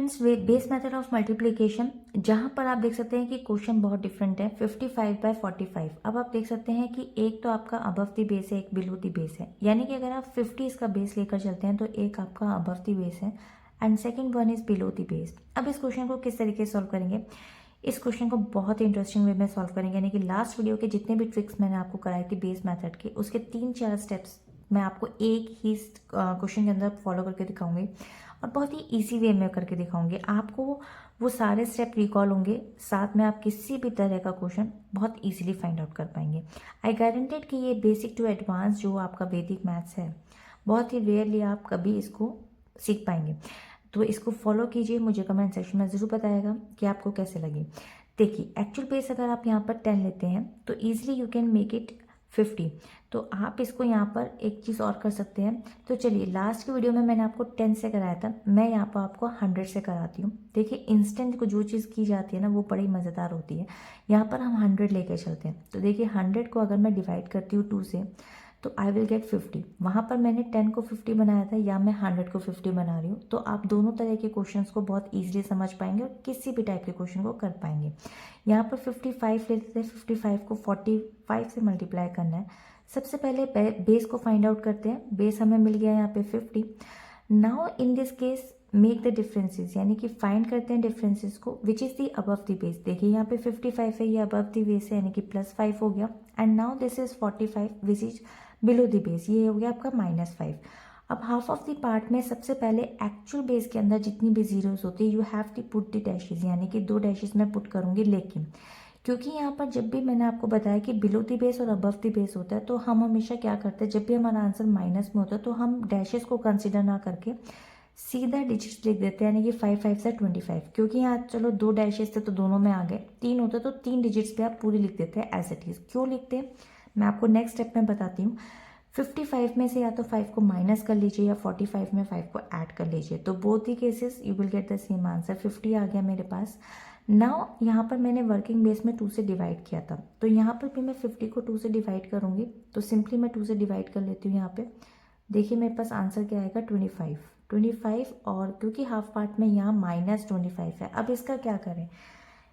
Friends base method of multiplication, जहाँ पर आप देख सकते हैं कि क्वेश्चन बहुत डिफरेंट है। 55/45। अब आप देख सकते हैं कि एक तो आपका अबव द बेस है, एक बिलो द बेस है, यानी कि अगर आप 50 इसका बेस लेकर चलते हैं तो एक आपका अबव द बेस है and second one is below the base. अब इस क्वेश्चन को किस तरीके से सॉल्व करेंगे? इस क्वेश्चन को बहुत ही इंटरेस्टिंग वे में सॉल्व करेंगे, यानी कि लास्ट वीडियो के जितने भी ट्रिक्स मैंने आपको कराई थी बेस मेथड के, उसके 3-4 स्टेप्स मैं आपको एक ही क्वेश्चन के अंदर फॉलो करके दिखाऊंगी और बहुत ही इजी वे में करके दिखाऊंगी। आपको वो सारे स्टेप रिकॉल होंगे, साथ में आप किसी भी तरह का क्वेश्चन बहुत इजीली फाइंड आउट कर पाएंगे। आई गारंटेड कि ये बेसिक टू एडवांस जो आपका वैदिक मैथ्स है, बहुत ही रेयरली आप कभी इसको सीख पाएंगे। तो इसको फॉलो कीजिए, मुझे कमेंट सेक्शन में ज़रूर बताएगा कि आपको कैसे लगी। देखिए, एक्चुअल बेस अगर आप यहाँ पर 10 लेते हैं तो easily you can make it 50। तो आप इसको यहाँ पर एक चीज़ और कर सकते हैं। तो चलिए, लास्ट की वीडियो में मैंने आपको 10 से कराया था, मैं यहाँ पर आपको 100 से कराती हूँ। देखिए, इंस्टेंट को जो चीज़ की जाती है ना, वो बड़ी मज़ेदार होती है। यहाँ पर हम 100 लेके चलते हैं। तो देखिए, 100 को अगर मैं डिवाइड करती हूँ 2 से तो आई विल गेट 50। वहाँ पर मैंने 10 को 50 बनाया था, या मैं 100 को 50 बना रही हूँ। तो आप दोनों तरह के क्वेश्चंस को बहुत ईजिली समझ पाएंगे और किसी भी टाइप के क्वेश्चन को कर पाएंगे। यहाँ पर 55 लेते हैं, 55 को 45 से मल्टीप्लाई करना है। सबसे पहले बेस को फाइंड आउट करते हैं। बेस हमें मिल गया यहाँ पे 50। Now in this case make the differences, यानी कि फाइंड करते हैं डिफरेंसेस को, which is the above the base. देखिए, यहाँ पे 55 है, ये अबव द बेस है, यानी कि +5 हो गया। And now this is 45 which is below the base, ये हो गया आपका -5। अब हाफ ऑफ द पार्ट में सबसे पहले एक्चुअल बेस के अंदर जितनी भी जीरोस होती है, you have to put the dashes, यानी कि 2 डैशेस में पुट करूँगी। लेकिन क्योंकि यहाँ पर जब भी मैंने आपको बताया कि बिलो द बेस और अबव द बेस होता है, तो हम हमेशा क्या करते हैं, जब भी हमारा आंसर माइनस में होता है तो हम डैशेस को कंसिडर ना करके सीधा डिजिट्स लिख देते हैं, यानी कि 5 से 25। क्योंकि यहाँ चलो 2 डैशेस थे तो दोनों में आ गए, 3 होते तो 3 डिजिट्स पे आप पूरी लिख देते हैं एज इट इज़। क्यों लिखते हैं मैं आपको नेक्स्ट स्टेप में बताती हूँ। 55 में से या तो 5 को माइनस कर लीजिए या 45 में 5 को ऐड कर लीजिए, तो both he cases you will get the same answer. 50 आ गया मेरे पास। नाउ यहाँ पर मैंने वर्किंग बेस में 2 से डिवाइड किया था, तो यहाँ पर भी मैं 50 को 2 से डिवाइड करूँगी। तो सिंपली मैं 2 से डिवाइड कर लेती हूँ। यहाँ पे देखिए, मेरे पास आंसर क्या आएगा, 25। और क्योंकि हाफ पार्ट में यहाँ -25 है। अब इसका क्या करें,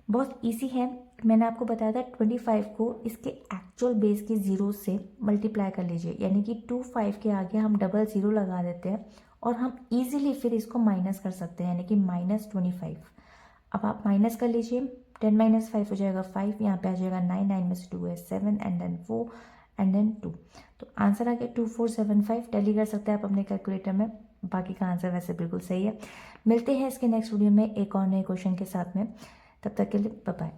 बहुत इजी है। मैंने आपको बताया था 25 को इसके एक्चुअल बेस के 0 से मल्टीप्लाई कर लीजिए, यानी कि 25 के आगे हम डबल 0 लगा देते हैं और हम इजीली फिर इसको माइनस कर सकते हैं, यानी कि -25। अब आप माइनस कर लीजिए, 10 - 5 हो जाएगा 5, यहाँ पे आ जाएगा 9, 9 में से 2 है 7 एंड देन 4 एंड देन 2। तो आंसर आ गया 2475। टैली कर सकते हैं आप अपने कैलकुलेटर में। बाकी का आंसर वैसे बिल्कुल सही है। मिलते हैं इसके नेक्स्ट वीडियो में एक और नए क्वेश्चन के साथ में। तब तक के लिए बाय बाय।